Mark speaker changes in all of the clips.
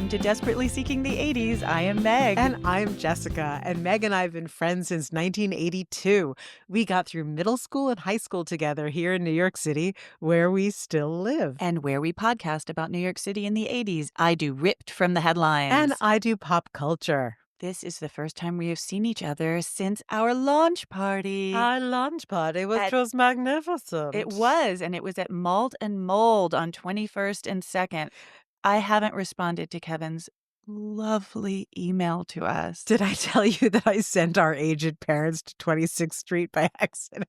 Speaker 1: welcome to Desperately Seeking the 80s. I am Meg.
Speaker 2: And I'm Jessica. And Meg and I have been friends since 1982. We got through middle school and high school together here in New York City, where we still live.
Speaker 1: And where we podcast about New York City in the 80s. I do Ripped from the Headlines.
Speaker 2: And I do pop culture.
Speaker 1: This is the first time we have seen each other since our launch party.
Speaker 2: Our launch party, which was magnificent.
Speaker 1: It was, and it was at Malt and Mold on 21st and 2nd. I haven't responded to Kevin's lovely email to us.
Speaker 2: Did I tell you that I sent our aged parents to 26th Street by accident?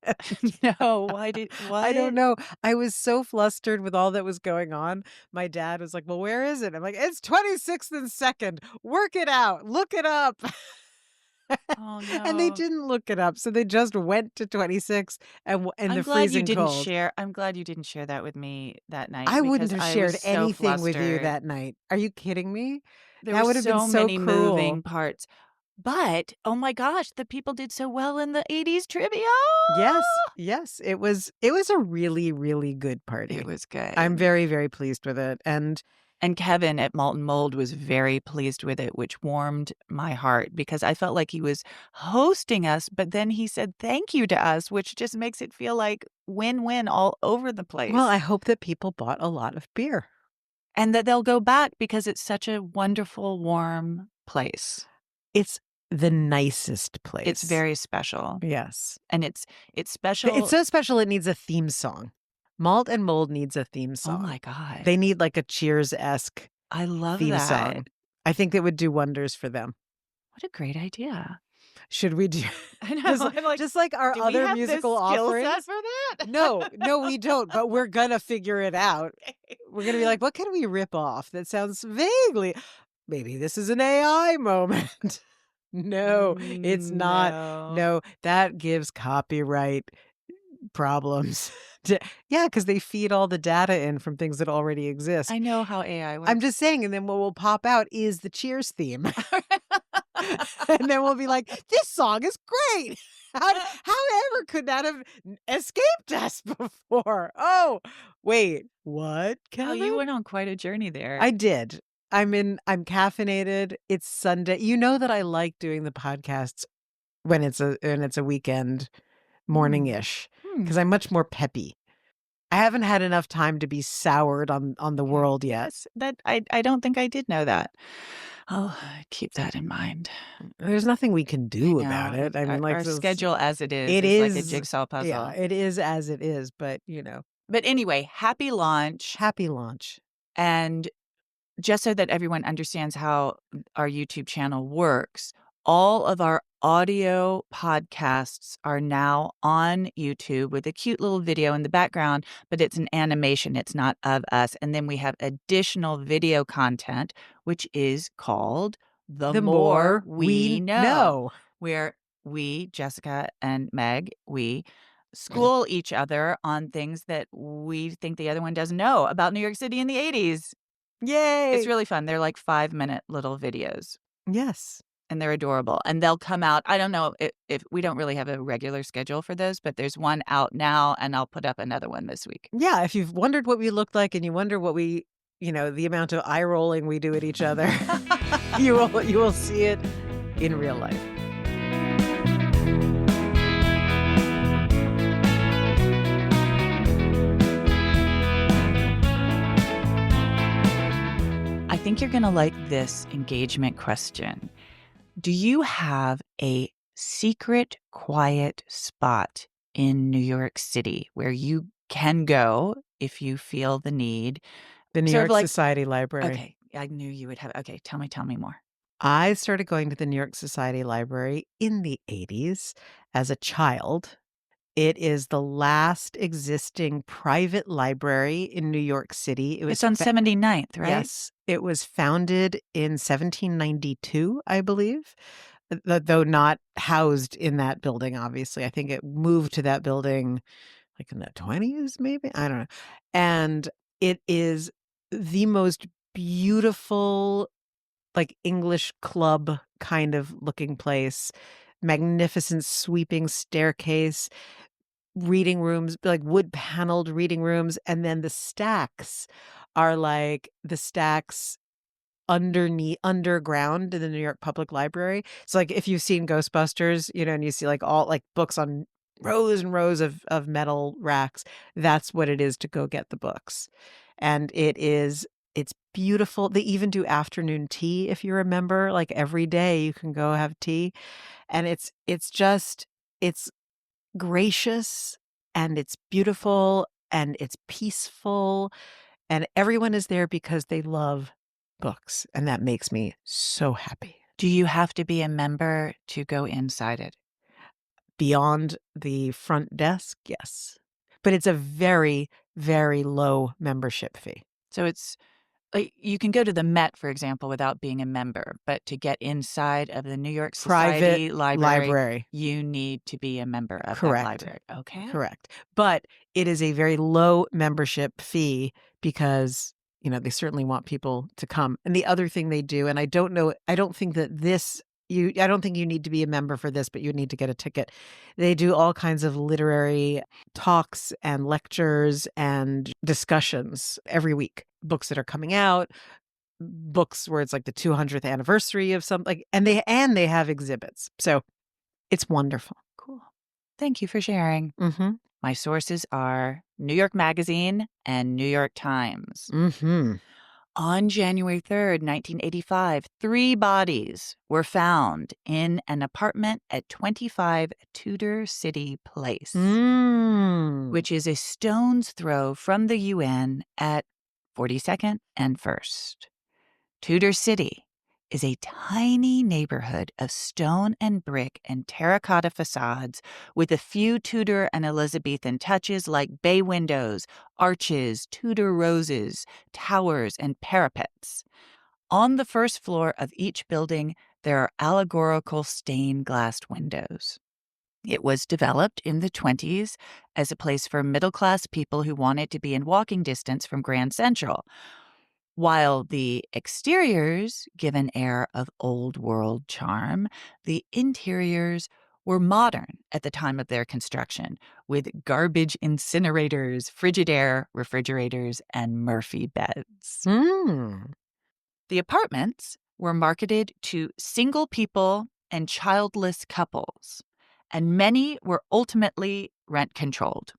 Speaker 1: No, why?
Speaker 2: I don't know. I was so flustered with all that was going on. My dad was like, well, where is it? I'm like, it's 26th and 2nd. Work it out. Look it up.
Speaker 1: Oh, no.
Speaker 2: And they didn't look it up. So they just went to 26 and
Speaker 1: I'm
Speaker 2: the
Speaker 1: glad
Speaker 2: freezing
Speaker 1: you didn't
Speaker 2: cold.
Speaker 1: I'm glad you didn't share that with me that night.
Speaker 2: I wouldn't have
Speaker 1: because I
Speaker 2: shared
Speaker 1: was so
Speaker 2: anything with you
Speaker 1: flustered.
Speaker 2: that night. Are you kidding me?
Speaker 1: There
Speaker 2: That
Speaker 1: were
Speaker 2: would have been
Speaker 1: so
Speaker 2: so
Speaker 1: many
Speaker 2: cruel.
Speaker 1: moving parts. But, oh my gosh, the people did so well in the 80s trivia.
Speaker 2: Yes. It was a really, really good party.
Speaker 1: It was good.
Speaker 2: I'm very, very pleased with it.
Speaker 1: And Kevin at Malt and Mold was very pleased with it, which warmed my heart because I felt like he was hosting us, but then he said thank you to us, which just makes it feel like win-win all over the place.
Speaker 2: Well, I hope that people bought a lot of beer.
Speaker 1: And that they'll go back because it's such a wonderful, warm place.
Speaker 2: It's the nicest place.
Speaker 1: It's very special.
Speaker 2: Yes.
Speaker 1: And it's special.
Speaker 2: It's so special it needs a theme song. Malt and Mold needs a theme song.
Speaker 1: Oh my God.
Speaker 2: They need like a Cheers-esque
Speaker 1: I love
Speaker 2: theme
Speaker 1: that.
Speaker 2: song. I think that would do wonders for them.
Speaker 1: What a great idea.
Speaker 2: Should we do
Speaker 1: I know.
Speaker 2: just like our
Speaker 1: do we
Speaker 2: other
Speaker 1: have
Speaker 2: musical
Speaker 1: the skill
Speaker 2: offerings?
Speaker 1: set for that?
Speaker 2: No, we don't, but we're gonna figure it out. We're gonna be like, what can we rip off that sounds vaguely? Maybe this is an AI moment. No, it's not. No, that gives copyright problems. Yeah, because they feed all the data in from things that already exist.
Speaker 1: I know how AI works.
Speaker 2: I'm just saying, and then what will pop out is the Cheers theme. And then we'll be like, this song is great. However could that have escaped us before? Oh, wait, what, Kevin?
Speaker 1: Oh, you went on quite a journey there.
Speaker 2: I did. I'm caffeinated. It's Sunday. You know that I like doing the podcasts when it's a weekend morning-ish because I'm much more peppy. I haven't had enough time to be soured on the world yet.
Speaker 1: That I don't think I did know that. I'll keep that in mind.
Speaker 2: There's nothing we can do about it. I mean, like
Speaker 1: our schedule as it is like a jigsaw puzzle.
Speaker 2: Yeah, it is as it is, but you know.
Speaker 1: But anyway, happy launch.
Speaker 2: Happy launch.
Speaker 1: And just so that everyone understands how our YouTube channel works, all of our audio podcasts are now on YouTube with a cute little video in the background, but it's an animation. It's not of us. And then we have additional video content, which is called The More We Know, where we, Jessica and Meg, we school each other on things that we think the other one doesn't know about New York City in the 80s.
Speaker 2: Yay!
Speaker 1: It's really fun. They're like 5-minute little videos.
Speaker 2: Yes.
Speaker 1: And they're adorable. And they'll come out. I don't know if we don't really have a regular schedule for those, but there's one out now, and I'll put up another one this week.
Speaker 2: Yeah, if you've wondered what we looked like and you wonder what we, the amount of eye rolling we do at each other, you will see it in real life.
Speaker 1: I think you're going to like this engagement question. Do you have a secret, quiet spot in New York City where you can go if you feel the need?
Speaker 2: The New York Society Library.
Speaker 1: Okay, I knew you would have. Okay, tell me more.
Speaker 2: I started going to the New York Society Library in the 80s as a child. It is the last existing private library in New York City.
Speaker 1: It's on 79th, right?
Speaker 2: Yes. It was founded in 1792, I believe, though not housed in that building, obviously. I think it moved to that building like in the 20s, maybe? I don't know. And it is the most beautiful, like English club kind of looking place. Magnificent sweeping staircase, reading rooms, like wood paneled reading rooms. And then the stacks are like the stacks underground in the New York Public Library. So, like, if you've seen Ghostbusters, and you see, like, all, like, books on rows and rows of metal racks, that's what it is to go get the books. And it's beautiful. They even do afternoon tea, if you remember, like, every day you can go have tea, and it's gracious, and it's beautiful, and it's peaceful, and everyone is there because they love books, and that makes me so happy.
Speaker 1: Do you have to be a member to go inside it?
Speaker 2: Beyond the front desk, yes. But it's a very, very low membership fee.
Speaker 1: So it's like you can go to the Met, for example, without being a member, but to get inside of the New York
Speaker 2: Private
Speaker 1: Society Library,
Speaker 2: library.
Speaker 1: you need to be a member of that
Speaker 2: Correct.
Speaker 1: library. Okay.
Speaker 2: Correct. But it is a very low membership fee because, they certainly want people to come. And the other thing they do, and I don't think that I don't think you need to be a member for this, but you need to get a ticket. They do all kinds of literary talks and lectures and discussions every week. Books that are coming out, books where it's like the 200th anniversary of something, and they have exhibits. So it's wonderful.
Speaker 1: Cool. Thank you for sharing.
Speaker 2: Mm-hmm.
Speaker 1: My sources are New York Magazine and New York Times.
Speaker 2: Mm-hmm.
Speaker 1: On January 3rd, 1985, 3 bodies were found in an apartment at 25 Tudor City Place, which is a stone's throw from the UN at 42nd and 1st. Tudor City is a tiny neighborhood of stone and brick and terracotta facades with a few Tudor and Elizabethan touches like bay windows, arches, Tudor roses, towers, and parapets. On the first floor of each building, there are allegorical stained glass windows. It was developed in the 20s as a place for middle-class people who wanted to be in walking distance from Grand Central. While the exteriors give an air of old world charm, the interiors were modern at the time of their construction, with garbage incinerators, Frigidaire refrigerators, and Murphy beds. The apartments were marketed to single people and childless couples, and many were ultimately rent-controlled.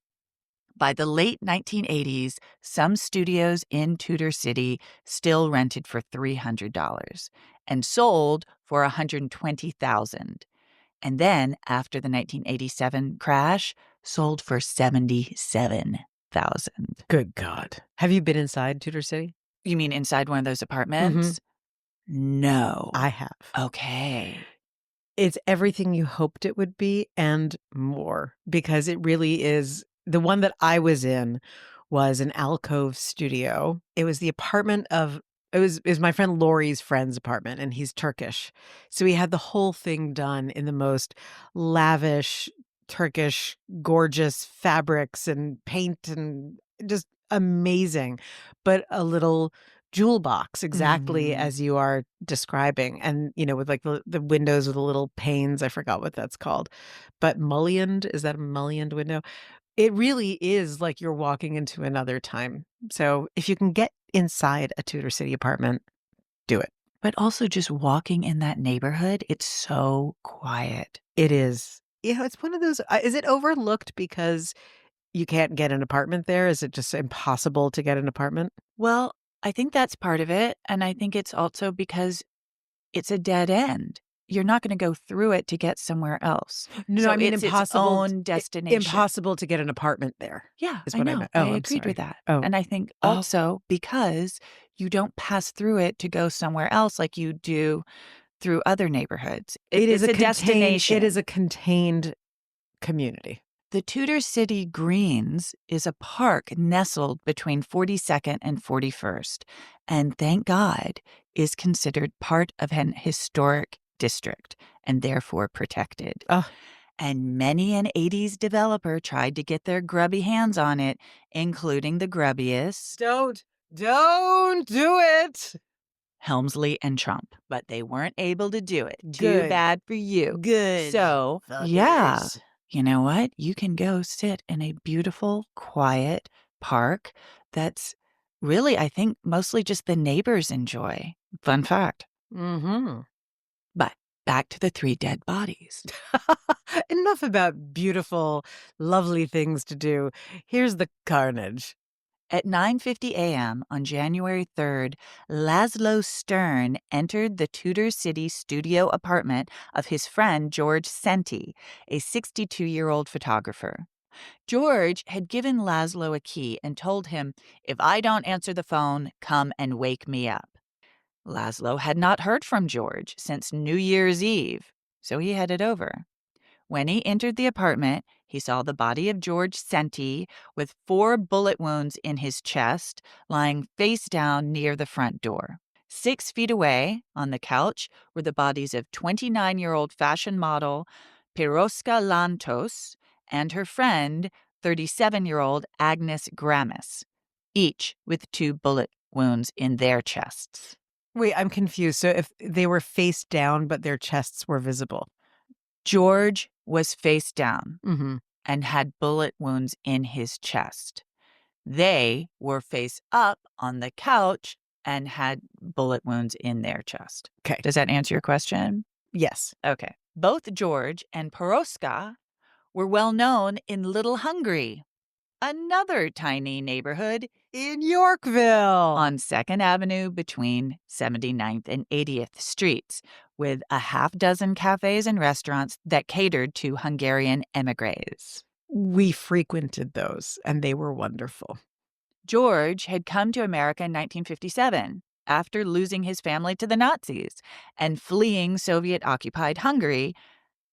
Speaker 1: By the late 1980s, some studios in Tudor City still rented for $300 and sold for $120,000. And then, after the 1987 crash, sold for $77,000.
Speaker 2: Good God. Have you been inside Tudor City?
Speaker 1: You mean inside one of those apartments? No.
Speaker 2: I have.
Speaker 1: Okay.
Speaker 2: It's everything you hoped it would be and more, because it really is. The one that I was in was an alcove studio. It was the apartment of it was my friend Laurie's friend's apartment, and he's Turkish. So he had the whole thing done in the most lavish Turkish gorgeous fabrics and paint and just amazing, but a little jewel box exactly as you are describing, and with like the windows with the little panes. I forgot what that's called, but mullioned, is that a mullioned window? It really is like you're walking into another time. So if you can get inside a Tudor City apartment, do it.
Speaker 1: But also just walking in that neighborhood, it's so quiet.
Speaker 2: It is. It's one of those. Is it overlooked because you can't get an apartment there? Is it just impossible to get an apartment?
Speaker 1: Well, I think that's part of it. And I think it's also because it's a dead end. You're not going to go through it to get somewhere else.
Speaker 2: No,
Speaker 1: so
Speaker 2: I mean,
Speaker 1: it's
Speaker 2: impossible.
Speaker 1: its own destination.
Speaker 2: Impossible to get an apartment there.
Speaker 1: Yeah,
Speaker 2: is
Speaker 1: I
Speaker 2: what I
Speaker 1: know.
Speaker 2: meant. Oh,
Speaker 1: I
Speaker 2: I'm
Speaker 1: agreed
Speaker 2: sorry.
Speaker 1: with that.
Speaker 2: Oh.
Speaker 1: And I think also because you don't pass through it to go somewhere else like you do through other neighborhoods. It's a destination.
Speaker 2: It is a contained community.
Speaker 1: The Tudor City Greens is a park nestled between 42nd and 41st, and thank God is considered part of an historic district and therefore protected. And many an 80s developer tried to get their grubby hands on it, including the grubbiest.
Speaker 2: Don't do it.
Speaker 1: Helmsley and Trump, but they weren't able to do it. Too
Speaker 2: Good.
Speaker 1: bad for you.
Speaker 2: Good.
Speaker 1: So, yeah, you know what? You can go sit in a beautiful, quiet park that's Really, I think mostly just the neighbors enjoy. Fun fact.
Speaker 2: Mm-hmm.
Speaker 1: But back to the 3 dead bodies.
Speaker 2: Enough about beautiful, lovely things to do. Here's the carnage.
Speaker 1: At 9:50 a.m. on January 3rd, Laszlo Stern entered the Tudor City studio apartment of his friend George Senty, a 62-year-old photographer. George had given Laszlo a key and told him, "If I don't answer the phone, come and wake me up." Laszlo had not heard from George since New Year's Eve, so he headed over. When he entered the apartment, he saw the body of George Senty with 4 bullet wounds in his chest, lying face down near the front door. 6 feet away, on the couch, were the bodies of 29-year-old fashion model Piroska Lantos and her friend, 37-year-old Agnes Gramis, each with 2 bullet wounds in their chests.
Speaker 2: Wait, I'm confused. So if they were face down, but their chests were visible.
Speaker 1: George was face down
Speaker 2: Mm-hmm.
Speaker 1: and had bullet wounds in his chest. They were face up on the couch and had bullet wounds in their chest.
Speaker 2: Okay.
Speaker 1: Does that answer your question?
Speaker 2: Yes.
Speaker 1: Okay. Both George and Piroska were well known in Little Hungary, another tiny neighborhood
Speaker 2: In Yorkville.
Speaker 1: on 2nd Avenue between 79th and 80th Streets, with a half dozen cafes and restaurants that catered to Hungarian émigrés.
Speaker 2: We frequented those, and they were wonderful.
Speaker 1: George had come to America in 1957 after losing his family to the Nazis and fleeing Soviet-occupied Hungary,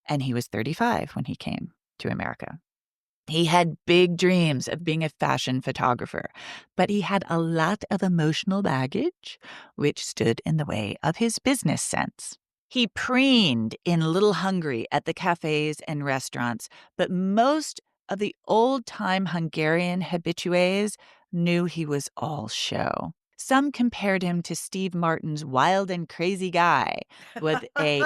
Speaker 1: and he was 35 when he came to America. He had big dreams of being a fashion photographer, but he had a lot of emotional baggage, which stood in the way of his business sense. He preened in Little Hungary at the cafes and restaurants, but most of the old-time Hungarian habitués knew he was all show. Some compared him to Steve Martin's wild and crazy guy with a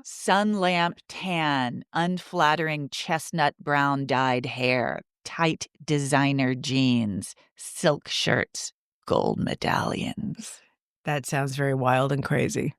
Speaker 1: sun lamp tan, unflattering chestnut brown dyed hair, tight designer jeans, silk shirts, gold medallions.
Speaker 2: That sounds very wild and crazy.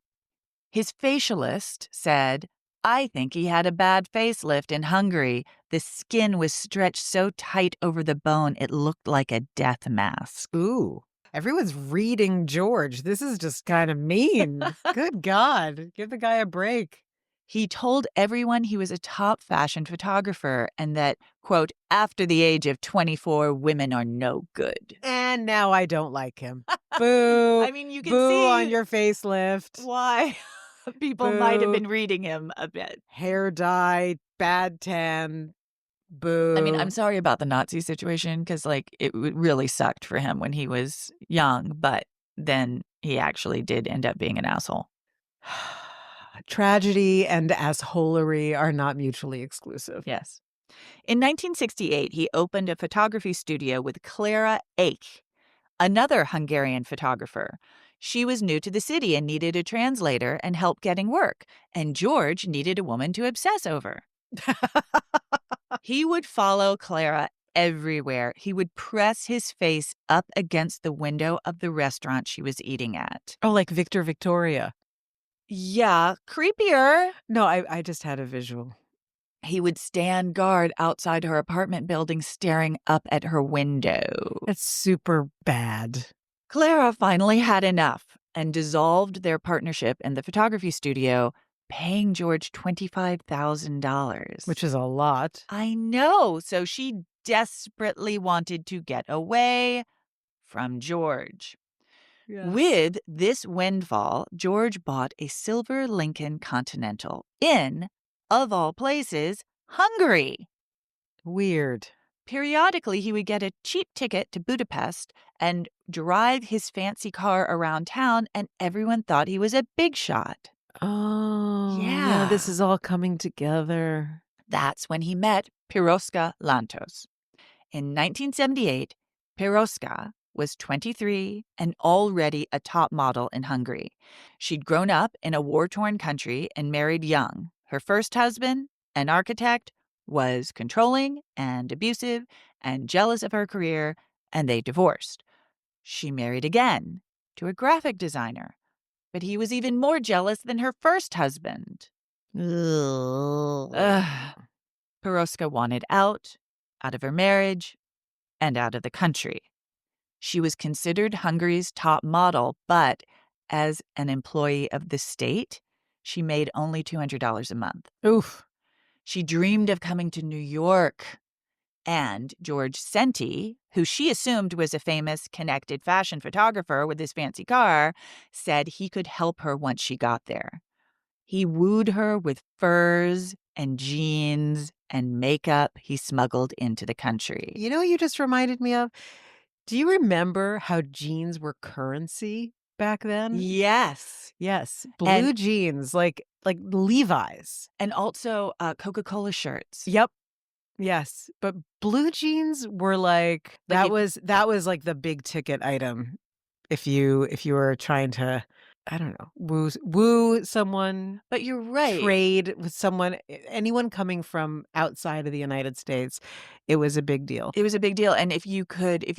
Speaker 1: His facialist said, "I think he had a bad facelift in Hungary. The skin was stretched so tight over the bone it looked like a death mask."
Speaker 2: Ooh. Everyone's reading George. This is just kind of mean. Good God. Give the guy a break.
Speaker 1: He told everyone he was a top fashion photographer and that, quote, "after the age of 24, women are no good."
Speaker 2: And now I don't like him. Boo.
Speaker 1: I mean, you can
Speaker 2: Boo
Speaker 1: see
Speaker 2: on your facelift.
Speaker 1: why people might have
Speaker 2: Boo.
Speaker 1: been reading him a bit.
Speaker 2: Hair dye, bad tan. Boo.
Speaker 1: I mean, I'm sorry about the Nazi situation because, like, it really sucked for him when he was young, but then he actually did end up being an asshole.
Speaker 2: Tragedy and assholery are not mutually exclusive.
Speaker 1: Yes. In 1968, he opened a photography studio with Clara Eich, another Hungarian photographer. She was new to the city and needed a translator and help getting work, and George needed a woman to obsess over. He would follow Clara everywhere. He would press his face up against the window of the restaurant she was eating at.
Speaker 2: Oh, like Victor Victoria.
Speaker 1: Yeah, creepier.
Speaker 2: No, I just had a visual.
Speaker 1: He would stand guard outside her apartment building, staring up at her window.
Speaker 2: That's super bad.
Speaker 1: Clara finally had enough and dissolved their partnership in the photography studio, paying George $25,000.
Speaker 2: Which is a lot.
Speaker 1: I know. So she desperately wanted to get away from George.
Speaker 2: Yes.
Speaker 1: With this windfall, George bought a silver Lincoln Continental in, of all places, Hungary.
Speaker 2: Weird.
Speaker 1: Periodically, he would get a cheap ticket to Budapest and drive his fancy car around town, and everyone thought he was a big shot.
Speaker 2: Oh,
Speaker 1: Yeah.
Speaker 2: this is all coming together.
Speaker 1: That's when he met Piroska Lantos. In 1978, Piroska was 23 and already a top model in Hungary. She'd grown up in a war-torn country and married young. Her first husband, an architect, was controlling and abusive and jealous of her career, and they divorced. She married again to a graphic designer, but he was even more jealous than her first husband.
Speaker 2: Ugh.
Speaker 1: Ugh. Piroska wanted out of her marriage, and out of the country. She was considered Hungary's top model, but as an employee of the state, she made only $200 a month.
Speaker 2: Oof.
Speaker 1: She dreamed of coming to New York. And George Senty, who she assumed was a famous, connected fashion photographer with his fancy car, said he could help her once she got there. He wooed her with furs and jeans and makeup he smuggled into the country.
Speaker 2: You know what you just reminded me of? Do you remember how jeans were currency back then?
Speaker 1: Yes.
Speaker 2: Yes,
Speaker 1: And
Speaker 2: blue jeans, like Levi's.
Speaker 1: and also Coca-Cola shirts.
Speaker 2: Yep. Yes, but blue jeans were like
Speaker 1: Like
Speaker 2: that was like the big ticket item if you were trying to, I don't know, woo someone,
Speaker 1: But you're right.
Speaker 2: trade with someone, anyone coming from outside of the United States, it was a big deal.
Speaker 1: It was a big deal, and if you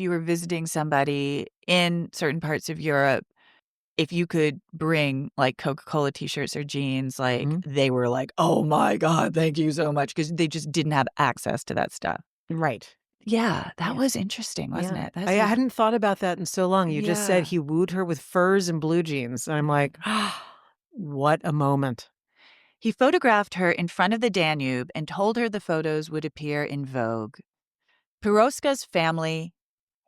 Speaker 1: were visiting somebody in certain parts of Europe, if you could bring, like, Coca-Cola T-shirts or jeans, like,
Speaker 2: Mhm.
Speaker 1: they were like, "Oh my god, thank you so much," because they just didn't have access to that stuff.
Speaker 2: Right.
Speaker 1: Yeah, that
Speaker 2: Yeah.
Speaker 1: was interesting, wasn't
Speaker 2: Yeah.
Speaker 1: it? That's
Speaker 2: I
Speaker 1: like
Speaker 2: hadn't thought about that in so long. You just said
Speaker 1: yeah.
Speaker 2: he wooed her with furs and blue jeans, and I'm like, what a moment.
Speaker 1: He photographed her in front of the Danube and told her the photos would appear in Vogue. Piroska's family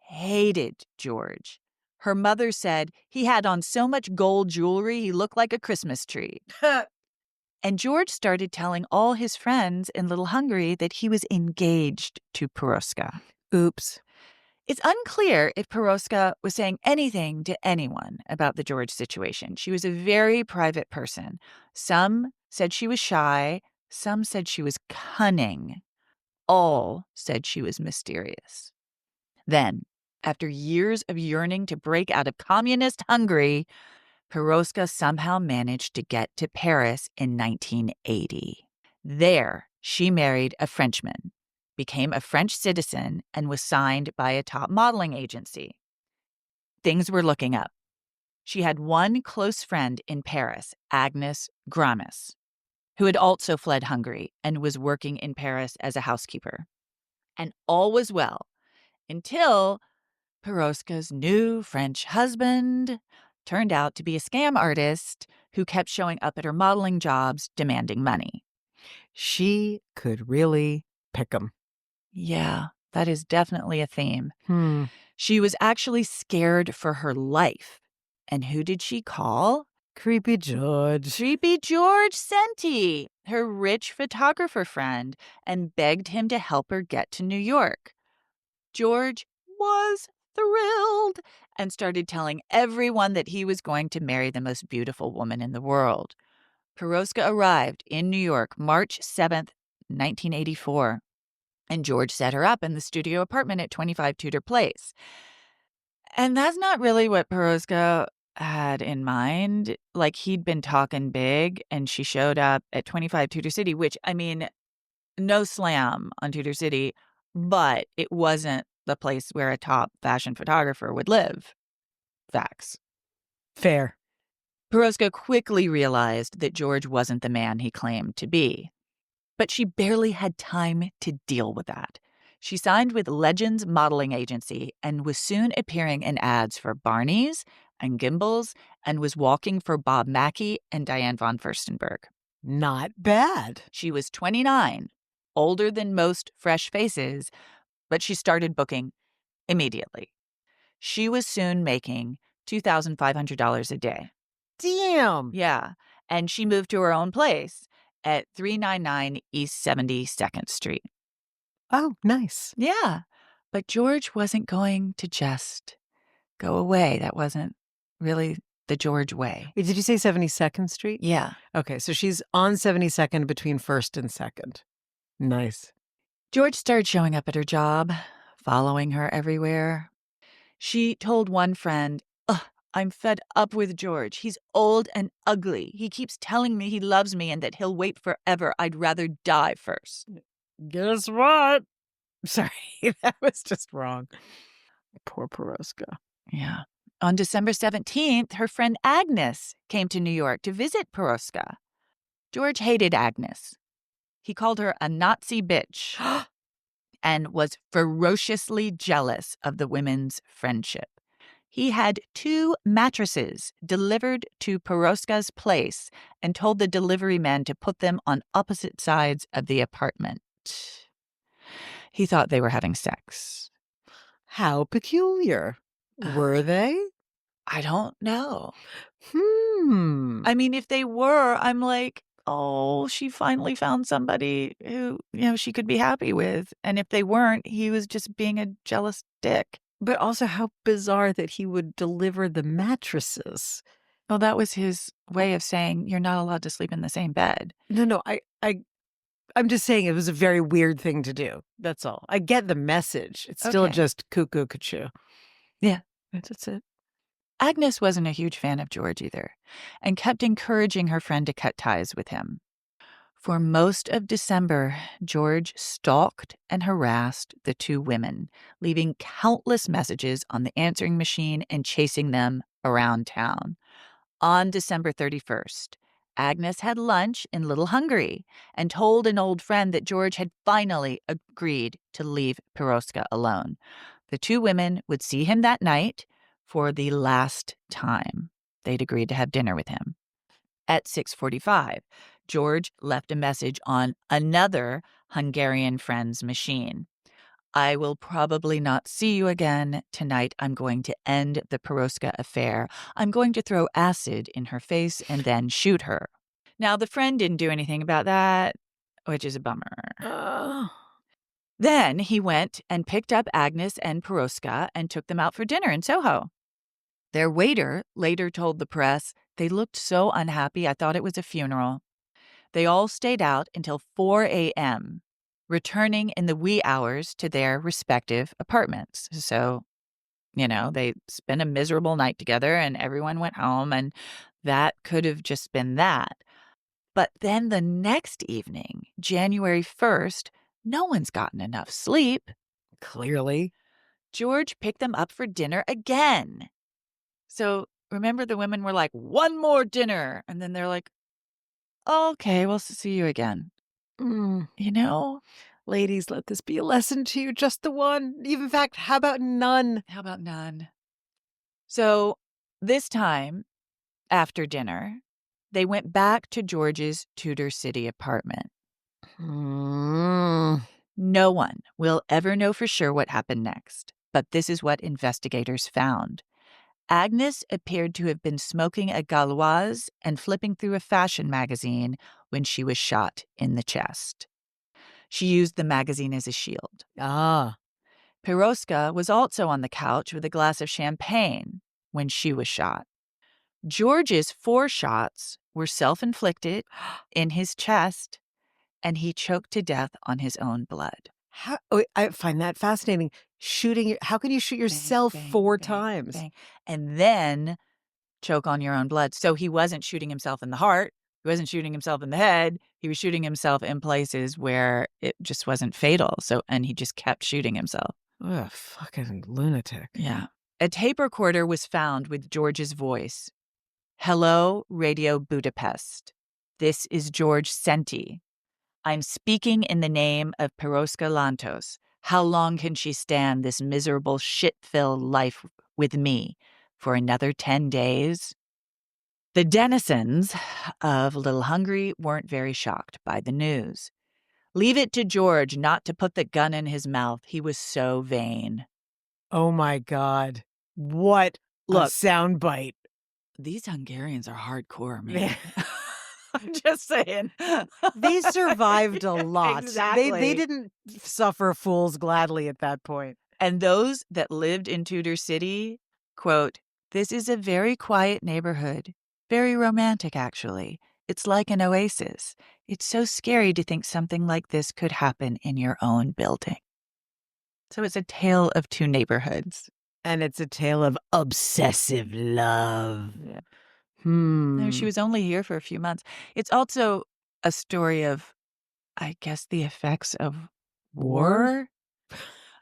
Speaker 1: hated George. Her mother said he had on so much gold jewelry he looked like a Christmas tree. And George started telling all his friends in Little Hungary that he was engaged to Piroska.
Speaker 2: Oops.
Speaker 1: It's unclear if Piroska was saying anything to anyone about the George situation. She was a very private person. Some said she was shy, some said she was cunning. All said she was mysterious. Then, after years of yearning to break out of communist Hungary, Piroska somehow managed to get to Paris in 1980. There, she married a Frenchman, became a French citizen, and was signed by a top modeling agency. Things were looking up. She had one close friend in Paris, Agnes Gramis, who had also fled Hungary and was working in Paris as a housekeeper. And all was well until Piroska's new French husband turned out to be a scam artist who kept showing up at her modeling jobs demanding money.
Speaker 2: She could really pick 'em.
Speaker 1: Yeah, that is definitely a theme.
Speaker 2: Hmm.
Speaker 1: She was actually scared for her life. And who did she call?
Speaker 2: Creepy George.
Speaker 1: Creepy George Senty, her rich photographer friend, and begged him to help her get to New York. George was thrilled and started telling everyone that he was going to marry the most beautiful woman in the world. Piroska arrived in New York March 7th, 1984, and George set her up in the studio apartment at 25 Tudor Place. And that's not really what Piroska had in mind. Like, he'd been talking big, and she showed up at 25 Tudor City, which, I mean, no slam on Tudor City, but it wasn't the place where a top fashion photographer would live. Facts.
Speaker 2: Fair.
Speaker 1: Piroska quickly realized that George wasn't the man he claimed to be. But she barely had time to deal with that. She signed with Legends Modeling Agency and was soon appearing in ads for Barney's and Gimbel's and was walking for Bob Mackie and Diane von Furstenberg.
Speaker 2: Not bad.
Speaker 1: She was 29, older than most fresh faces, but she started booking immediately. She was soon making $2,500 a day.
Speaker 2: Damn.
Speaker 1: Yeah, and she moved to her own place at 399 East 72nd Street.
Speaker 2: Oh, nice.
Speaker 1: Yeah, but George wasn't going to just go away. That wasn't really the George way.
Speaker 2: Wait, did you say 72nd Street?
Speaker 1: Yeah.
Speaker 2: Okay, so she's on 72nd between 1st and 2nd. Nice.
Speaker 1: George started showing up at her job, following her everywhere. She told one friend, "Ugh, I'm fed up with George. He's old and ugly. He keeps telling me he loves me and that he'll wait forever. I'd rather die first."
Speaker 2: Guess what? Sorry, that was just wrong. Poor Piroska.
Speaker 1: Yeah. On December 17th, her friend Agnes came to New York to visit Piroska. George hated Agnes. He called her a Nazi bitch and was ferociously jealous of the women's friendship. He had 2 mattresses delivered to Piroska's place and told the delivery man to put them on opposite sides of the apartment. He thought they were having sex.
Speaker 2: How peculiar. Were they?
Speaker 1: I don't know.
Speaker 2: Hmm.
Speaker 1: I mean, if they were, I'm like, oh, she finally found somebody who, she could be happy with. And if they weren't, he was just being a jealous dick.
Speaker 2: But also how bizarre that he would deliver the mattresses.
Speaker 1: Well, that was his way of saying you're not allowed to sleep in the same bed.
Speaker 2: No, I'm just saying it was a very weird thing to do. That's all. I get the message. It's still
Speaker 1: Okay.
Speaker 2: just cuckoo cuckoo.
Speaker 1: Yeah.
Speaker 2: That's it.
Speaker 1: Agnes wasn't a huge fan of George either and kept encouraging her friend to cut ties with him. For most of December, George stalked and harassed the 2 women, leaving countless messages on the answering machine and chasing them around town. On December 31st, Agnes had lunch in Little Hungary and told an old friend that George had finally agreed to leave Piroska alone. The 2 women would see him that night for the last time. They'd agreed to have dinner with him. At 6:45, George left a message on another Hungarian friend's machine. I will probably not see you again. Tonight, I'm going to end the Piroska affair. I'm going to throw acid in her face and then shoot her. Now, the friend didn't do anything about that, which is a bummer. Then he went and picked up Agnes and Piroska and took them out for dinner in Soho. Their waiter later told the press, they looked so unhappy, I thought it was a funeral. They all stayed out until 4 a.m., returning in the wee hours to their respective apartments. So, they spent a miserable night together and everyone went home, and that could have just been that. But then the next evening, January 1st, no one's gotten enough sleep.
Speaker 2: Clearly.
Speaker 1: George picked them up for dinner again. So remember, the women were like, one more dinner. And then they're like, okay, we'll see you again.
Speaker 2: Mm. Ladies, let this be a lesson to you. Just the one. Even in fact, how about none?
Speaker 1: How about none? So this time, after dinner, they went back to George's Tudor City apartment.
Speaker 2: Mm.
Speaker 1: No one will ever know for sure what happened next, but this is what investigators found. Agnes appeared to have been smoking a Gauloise and flipping through a fashion magazine when she was shot in the chest. She used the magazine as a shield.
Speaker 2: Ah.
Speaker 1: Piroska was also on the couch with a glass of champagne when she was shot. George's 4 shots were self-inflicted in his chest, and he choked to death on his own blood.
Speaker 2: I find that fascinating. How can you shoot yourself
Speaker 1: Bang,
Speaker 2: 4
Speaker 1: bang,
Speaker 2: times?
Speaker 1: bang, and then choke on your own blood. So he wasn't shooting himself in the heart. He wasn't shooting himself in the head. He was shooting himself in places where it just wasn't fatal. And he just kept shooting himself.
Speaker 2: Ugh, fucking lunatic.
Speaker 1: Yeah. A tape recorder was found with George's voice. Hello, Radio Budapest. This is George Senty. I'm speaking in the name of Piroska Lantos. How long can she stand this miserable shit-filled life with me? For another 10 days? The denizens of Little Hungary weren't very shocked by the news. Leave it to George not to put the gun in his mouth. He was so vain.
Speaker 2: Oh my God. What a
Speaker 1: Look,
Speaker 2: soundbite.
Speaker 1: these Hungarians are hardcore, man. I'm just saying.
Speaker 2: They survived a lot.
Speaker 1: Exactly.
Speaker 2: They didn't suffer fools gladly at that point.
Speaker 1: And those that lived in Tudor City, quote, this is a very quiet neighborhood. Very romantic, actually. It's like an oasis. It's so scary to think something like this could happen in your own building. So it's a tale of 2 neighborhoods.
Speaker 2: And it's a tale of obsessive love.
Speaker 1: Yeah.
Speaker 2: Hmm.
Speaker 1: No, she was only here for a few months. It's also a story of, I guess, the effects of war.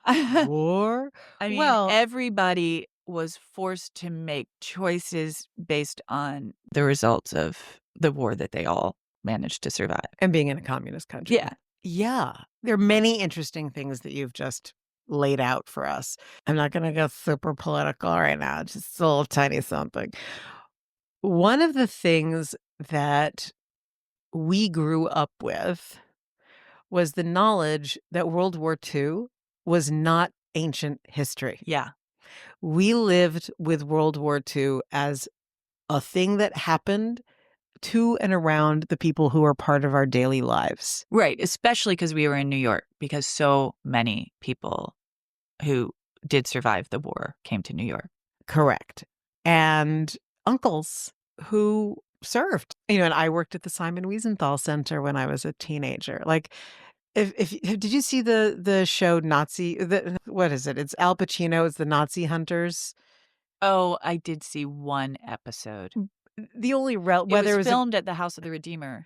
Speaker 2: War?
Speaker 1: I mean,
Speaker 2: Well,
Speaker 1: everybody was forced to make choices based on the results of the war that they all managed to survive.
Speaker 2: And being in a communist country.
Speaker 1: Yeah.
Speaker 2: Yeah. There are many interesting things that you've just laid out for us. I'm not going to go super political right now, just a little tiny something. One of the things that we grew up with was the knowledge that World War II was not ancient history.
Speaker 1: Yeah.
Speaker 2: We lived with World War II as a thing that happened to and around the people who are part of our daily lives.
Speaker 1: Right, especially because we were in New York, because so many people who did survive the war came to New York.
Speaker 2: Correct. And uncles who served. And I worked at the Simon Wiesenthal Center when I was a teenager. Like, if did you see the show Nazi? What is it? It's Al Pacino. It's the Nazi Hunters.
Speaker 1: Oh, I did see one episode.
Speaker 2: The only
Speaker 1: It
Speaker 2: whether
Speaker 1: was
Speaker 2: it was
Speaker 1: filmed at the House of the Redeemer.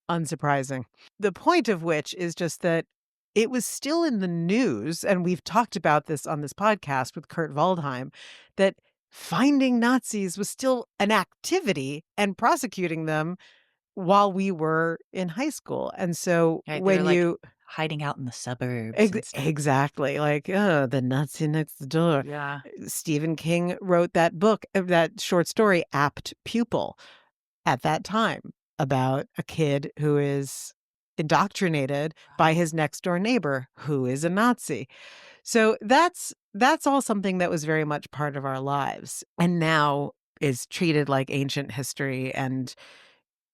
Speaker 2: unsurprising. The point of which is just that it was still in the news, and we've talked about this on this podcast with Kurt Waldheim, that finding Nazis was still an activity and prosecuting them while we were in high school. And so
Speaker 1: Right, they were,
Speaker 2: when
Speaker 1: like,
Speaker 2: you
Speaker 1: hiding out in the suburbs and stuff.
Speaker 2: exactly, like, oh, the Nazi next door.
Speaker 1: Yeah.
Speaker 2: Stephen King wrote that book, that short story, Apt Pupil, at that time about a kid who is indoctrinated by his next door neighbor who is a Nazi. So that's all something that was very much part of our lives and now is treated like ancient history. And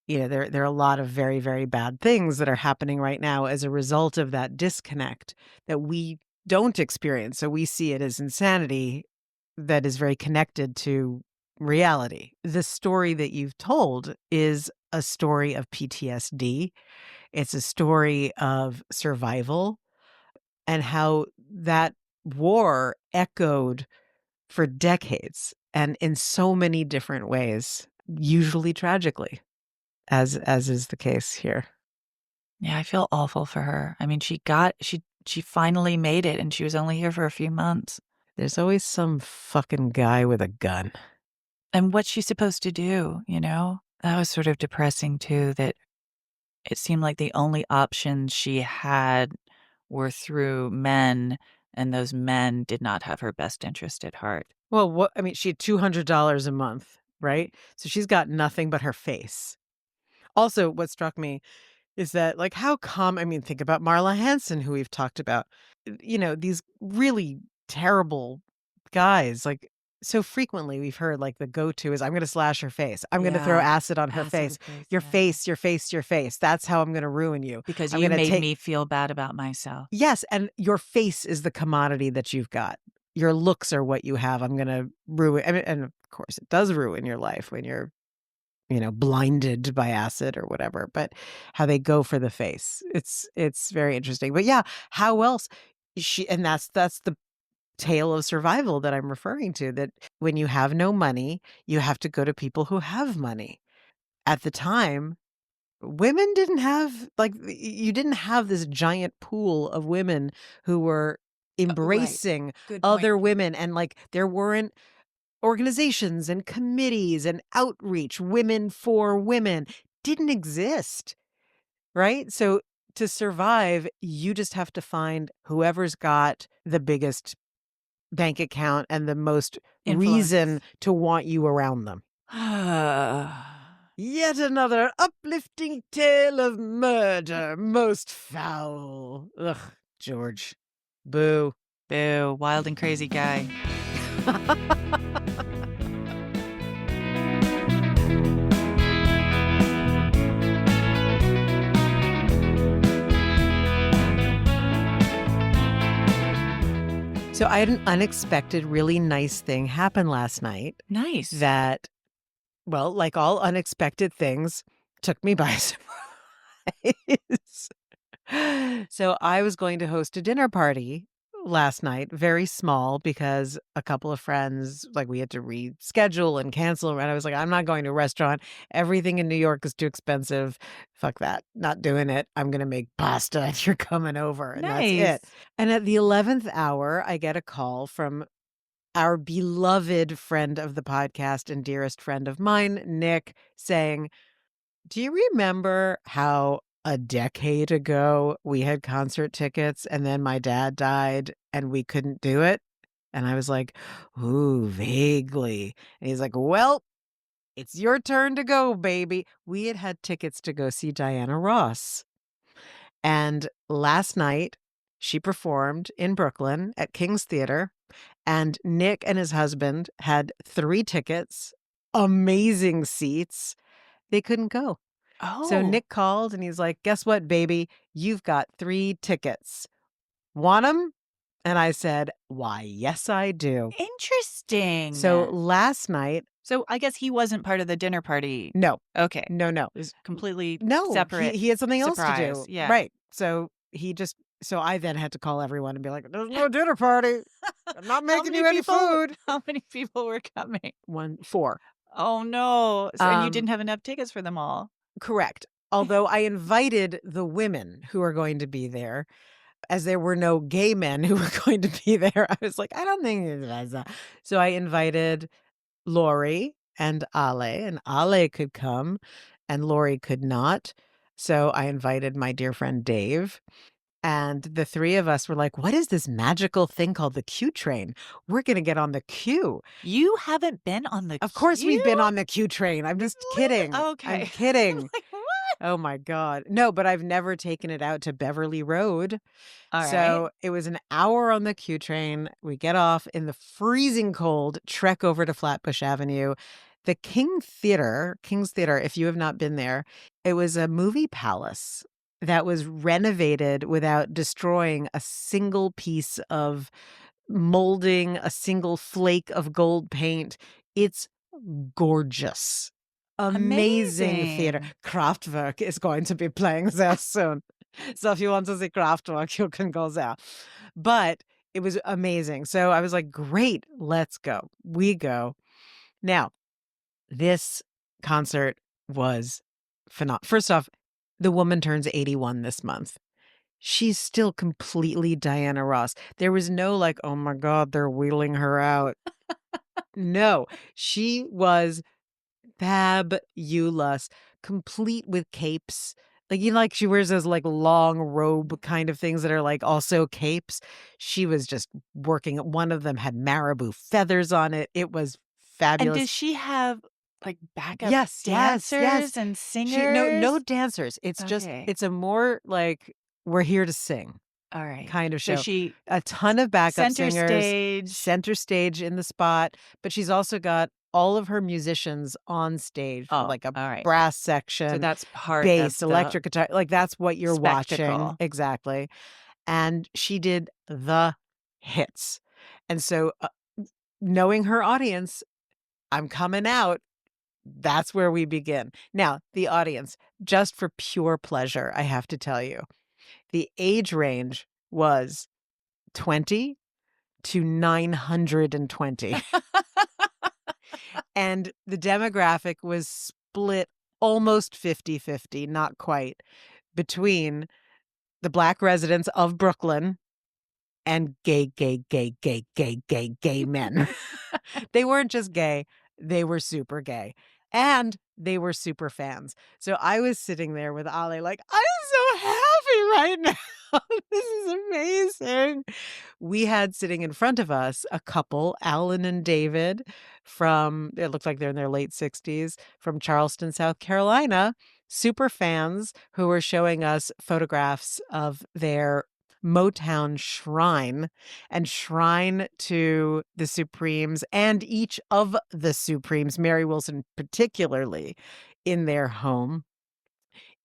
Speaker 2: there are a lot of very, very bad things that are happening right now as a result of that disconnect that we don't experience. So we see it as insanity that is very connected to reality. The story that you've told is a story of PTSD. It's a story of survival and how that war echoed for decades and in so many different ways, usually tragically, as is the case here.
Speaker 1: Yeah, I feel awful for her. I mean, she finally made it, and she was only here for a few months.
Speaker 2: There's always some fucking guy with a gun.
Speaker 1: And what's she supposed to do, you know? That was sort of depressing too, that it seemed like the only options she had were through men, and those men did not have her best interest at heart.
Speaker 2: Well, she had $200 a month, right? So she's got nothing but her face. Also, what struck me is that, like, how think about Marla Hanson, who we've talked about. These really terrible guys, like, so frequently we've heard, like, the go-to is, I'm gonna slash her face. I'm gonna throw
Speaker 1: Yeah,
Speaker 2: acid on her
Speaker 1: acid
Speaker 2: face.
Speaker 1: face,
Speaker 2: Your
Speaker 1: yeah.
Speaker 2: face, your face, your face. That's how I'm gonna ruin you.
Speaker 1: Because
Speaker 2: I'm
Speaker 1: you
Speaker 2: gonna
Speaker 1: made
Speaker 2: take
Speaker 1: me feel bad about myself.
Speaker 2: Yes, and your face is the commodity that you've got. Your looks are what you have. I'm gonna ruin and of course, it does ruin your life when you're blinded by acid or whatever, but how they go for the face. It's very interesting. But yeah, how else and that's the tale of survival that I'm referring to, that when you have no money, you have to go to people who have money. At the time, women didn't have you didn't have this giant pool of women who were
Speaker 1: Right.
Speaker 2: embracing
Speaker 1: Good point.
Speaker 2: other women, and there weren't organizations and committees and outreach. Women for women didn't exist, right? So to survive, you just have to find whoever's got the biggest bank account and the most reason
Speaker 1: Influence.
Speaker 2: to want you around them. Yet another uplifting tale of murder, most foul. Ugh, George. Boo.
Speaker 1: Boo, wild and crazy guy.
Speaker 2: So I had an unexpected, really nice thing happen last night
Speaker 1: Nice.
Speaker 2: that, well, like all unexpected things, took me by surprise. So I was going to host a dinner party last night, very small, because a couple of friends, like, we had to reschedule and cancel. And I was like, I'm not going to a restaurant. Everything in New York is too expensive. Fuck that. Not doing it. I'm going to make pasta and you're coming over. And that's
Speaker 1: Nice.
Speaker 2: it. And at the 11th hour, I get a call from our beloved friend of the podcast and dearest friend of mine, Nick, saying, "Do you remember how a decade ago we had concert tickets and then my dad died and we couldn't do it?" And I was like, "Ooh, vaguely." And he's like, "Well, it's your turn to go, baby." We had tickets to go see Diana Ross. And last night, she performed in Brooklyn at King's Theater, and Nick and his husband had 3 tickets, amazing seats. They couldn't go. So
Speaker 1: Oh,
Speaker 2: Nick called and he's like, "Guess what, baby? You've got 3 tickets. Want them?" And I said, "Why, yes, I do."
Speaker 1: interesting.
Speaker 2: So last night,
Speaker 1: So I guess he wasn't part of the dinner party.
Speaker 2: no,
Speaker 1: Okay.
Speaker 2: no, no.
Speaker 1: It was completely
Speaker 2: No,
Speaker 1: separate
Speaker 2: he had something else to
Speaker 1: surprise.
Speaker 2: do.
Speaker 1: Yeah.
Speaker 2: Right. So I then had to call everyone and be like, "There's no dinner party. I'm not
Speaker 1: How
Speaker 2: making
Speaker 1: many
Speaker 2: you any
Speaker 1: people
Speaker 2: food."
Speaker 1: how many people were coming?
Speaker 2: 1, 4.
Speaker 1: Oh, no. And you
Speaker 2: Um,
Speaker 1: didn't have enough tickets for them all.
Speaker 2: correct. Although I invited the women who are going to be there, as there were no gay men who were going to be there. I was like, I don't think it was so I invited Lori and Ale could come and Lori could not. So I invited my dear friend Dave. And the 3 of us were like, "What is this magical thing called the Q train? We're gonna get on the Q."
Speaker 1: You haven't been on the
Speaker 2: Of course we've
Speaker 1: queue?
Speaker 2: been on the Q train. I'm just kidding. I'm
Speaker 1: Okay. I'm
Speaker 2: kidding.
Speaker 1: like, "What?"
Speaker 2: Oh my god. No, but I've never taken it out to Beverly Road.
Speaker 1: Alright.
Speaker 2: So, it was an hour on the Q train. We get off in the freezing cold, trek over to Flatbush Avenue. The King's Theater, if you have not been there, it was a movie palace that was renovated without destroying a single piece of molding, a single flake of gold paint. It's gorgeous. Amazing theater.
Speaker 1: Amazing.
Speaker 2: Kraftwerk is going to be playing there soon. So if you want to see Kraftwerk, you can go there. But it was amazing. So I was like, great, let's go. We go. Now, this concert was phenomenal. First off, the woman turns 81 this month. She's still completely Diana Ross. There was no like, "Oh my god, they're wheeling her out." No, she was fabulous, complete with capes. Like, she wears those, like, long robe kind of things that are, like, also capes. She was just working one of them had marabou feathers on it. It was
Speaker 1: And
Speaker 2: fabulous.
Speaker 1: does she have, like, backup
Speaker 2: Yes, yes, yes.
Speaker 1: dancers and
Speaker 2: She no
Speaker 1: singers?
Speaker 2: dancers.
Speaker 1: Okay.
Speaker 2: It's a more, like, we're here to sing
Speaker 1: Alright.
Speaker 2: kind of
Speaker 1: So
Speaker 2: show.
Speaker 1: she
Speaker 2: A ton of backup
Speaker 1: center
Speaker 2: singers,
Speaker 1: stage.
Speaker 2: center stage in the spot, but she's also got all of her musicians on stage,
Speaker 1: Oh,
Speaker 2: like a
Speaker 1: alright.
Speaker 2: brass
Speaker 1: So
Speaker 2: section,
Speaker 1: that's part of
Speaker 2: bass,
Speaker 1: the
Speaker 2: electric guitar, like, that's what you're watching.
Speaker 1: spectacle.
Speaker 2: Exactly. And she did the hits. And so, knowing her audience, I'm coming out, that's where we begin. Now, the audience, just for pure pleasure, I have to tell you, the age range was 20 to 920. And the demographic was split almost 50-50, not quite, between the Black residents of Brooklyn and gay men. They weren't just gay, they were super gay. And they were super fans. So I was sitting there with Ali like, "I'm so happy right now. This is amazing." We had sitting in front of us a couple, Alan and David, from it looked like they're in their late 60s, from Charleston, South Carolina, super fans who were showing us photographs of their Motown shrine and shrine to the Supremes and each of the Supremes, Mary Wilson particularly, in their home.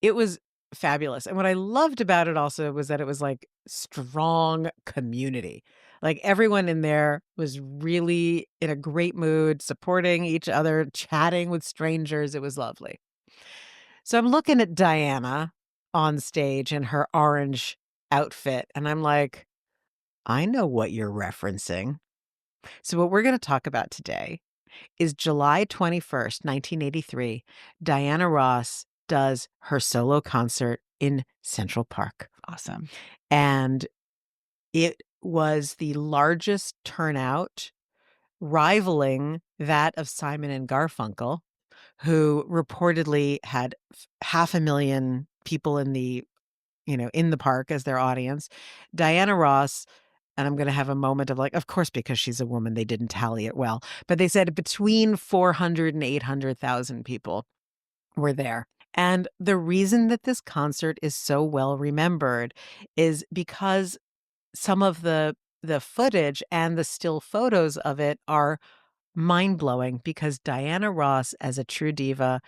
Speaker 2: It was fabulous, and what I loved about it also was that it was, like, strong community. Like, everyone in there was really in a great mood, supporting each other, chatting with strangers, it was lovely. So I'm looking at Diana on stage in her orange outfit, and I'm like, "I know what you're referencing." So what we're gonna talk about today is July 21st, 1983, Diana Ross does her solo concert in Central Park.
Speaker 1: Awesome.
Speaker 2: And it was the largest turnout rivaling that of Simon and Garfunkel, who reportedly had 500,000 people in the park as their audience. Diana Ross, and I'm gonna have a moment of like, of course, because she's a woman, they didn't tally it well, but they said between 400 and 800,000 people were there. And the reason that this concert is so well remembered is because some of the footage and the still photos of it are mind-blowing because Diana Ross, as a true diva,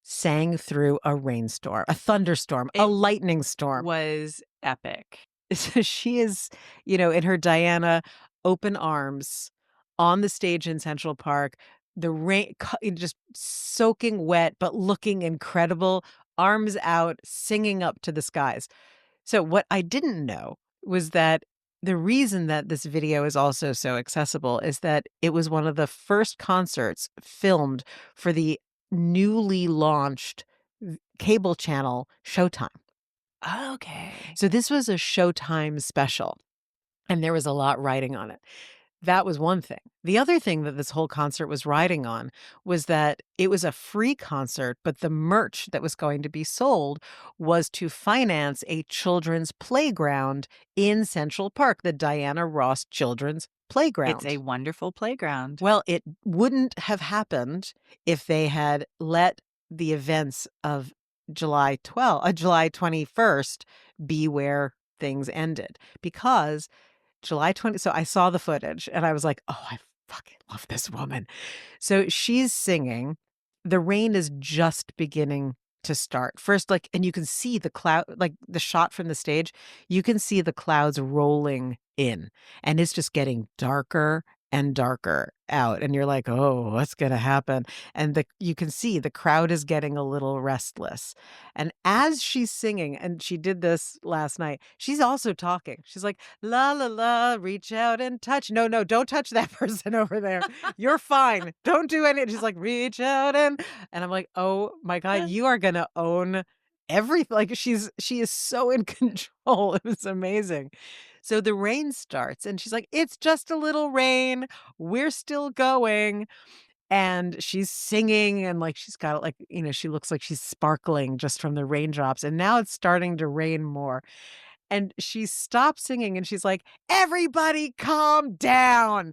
Speaker 2: sang through a rainstorm, a thunderstorm, a
Speaker 1: It
Speaker 2: lightning storm.
Speaker 1: was epic.
Speaker 2: So she is, in her Diana open arms on the stage in Central Park, the rain just soaking wet, but looking incredible, arms out, singing up to the skies. So what I didn't know was that the reason that this video is also so accessible is that it was one of the first concerts filmed for the newly launched cable channel Showtime.
Speaker 1: Okay.
Speaker 2: So this was a Showtime special, and there was a lot riding on it. That was one thing. The other thing that this whole concert was riding on was that it was a free concert, but the merch that was going to be sold was to finance a children's playground in Central Park, the Diana Ross Children's
Speaker 1: It's a
Speaker 2: Playground.
Speaker 1: wonderful playground.
Speaker 2: Well, it wouldn't have happened if they had let the events of July 21st be where things ended, because so I saw the footage and I was like, "Oh, I fucking love this woman." So she's singing. The rain is just beginning to start. First, and you can see the cloud, like the shot from the stage, you can see the clouds rolling in, and it's just getting darker and darker out. And you're like, "Oh, what's going to happen?" And you can see the crowd is getting a little restless. And as she's singing, and she did this last night, she's also talking. She's like, "La la la, reach out and touch." No, no, don't touch that person over there. You're fine. Don't do any. She's like, "Reach out and I'm like, "Oh my God, you are gonna own everything." Like she is so in control. It was amazing. So the rain starts and she's like, "It's just a little rain. We're still going." And she's singing and she's got she looks like she's sparkling just from the raindrops. And now it's starting to rain more. And she stops singing and she's like, "Everybody calm down."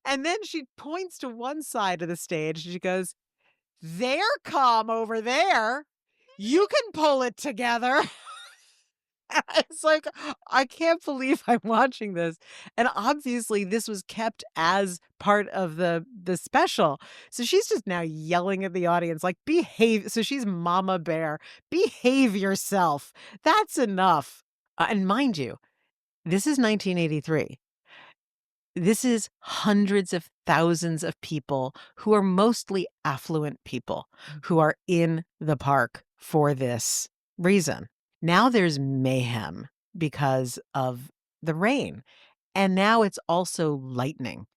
Speaker 2: And then she points to one side of the stage and she goes, "They're calm over there. You can pull it together." It's like, I can't believe I'm watching this. And obviously this was kept as part of the special. So she's just now yelling at the audience, like, "Behave." So she's Mama Bear. "Behave yourself. That's enough." And mind you, this is 1983. This is hundreds of thousands of people who are mostly affluent people who are in the park for this reason. Now there's mayhem because of the rain. And now it's also lightning